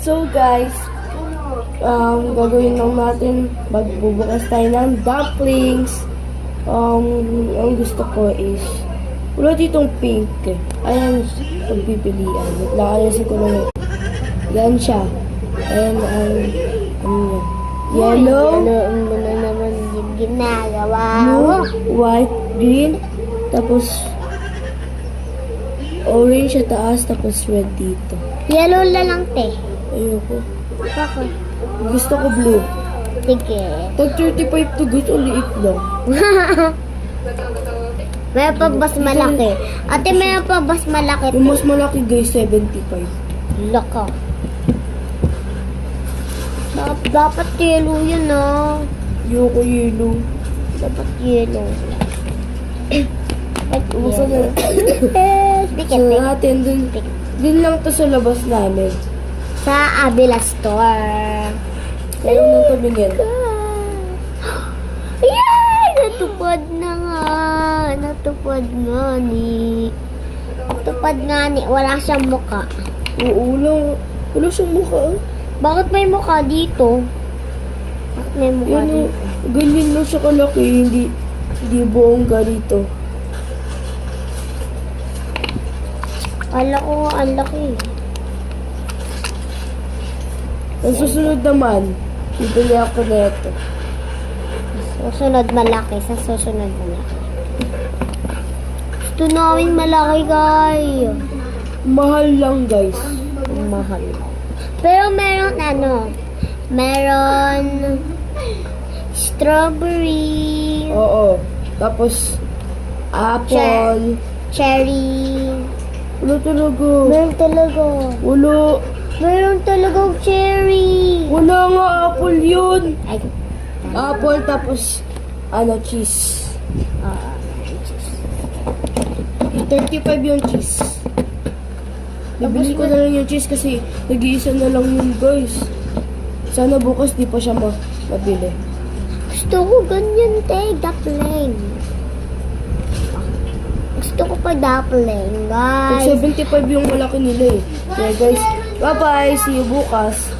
So guys, gagawin lang natin, magbubukas tayo ng dumplings. Ang gusto ko is, wala ditong pink. Ayan, pagpipilian. Wait lang, ayusin ko lang. Yan siya. Ayan, yellow. Ano na naman yung ginagawa mo? Blue, white, green, tapos orange sa taas, tapos red dito. Yellow na lang, te. Ayoko. Bakit? Gusto ko blue. Sige. Tag 35 to guys, uliit lang. May pa mas malaki. Ate, may pa mas malaki. Yung mas malaki guys, 75. Laka. Dapat yellow yun, ah. Ayoko yellow. Dapat yellow. Umusa na. Dikit, So natin, dun lang to sa labas namin. sa Avila Store. Ayaw nang tumingin. Yay! Natupad na nga. Natupad nga ni. Natupad nga ni. Wala siyang muka. Oo lang. Wala siyang mukha. Bakit may muka dito? Bakit may muka Yan o. dito? Ganyan lang siya kalaki. Hindi buong ganito. Kala ko nga ang laki. Ang susunod naman, bibili ako na ito. Susunod malaki. Sa susunod malaki. Gusto namin malaki, guys. Mahal lang guys. Mahal. Pero meron meron strawberry, Oo. Tapos, apple. cherry. Wala talaga. Meron talaga. Wala. Meron talagang cherry. Wala nga apple yun. Ay, Apple tapos, cheese. 35 yung cheese. Nabili ko na lang yung cheese kasi nag-iisa na lang yun guys. Sana bukas di pa siya mabili. gusto ko ganyan, te. Dumpling. Gusto ko pa dumpling, guys. 75 yung malaki nila eh. Kaya guys, bye-bye. See you bukas.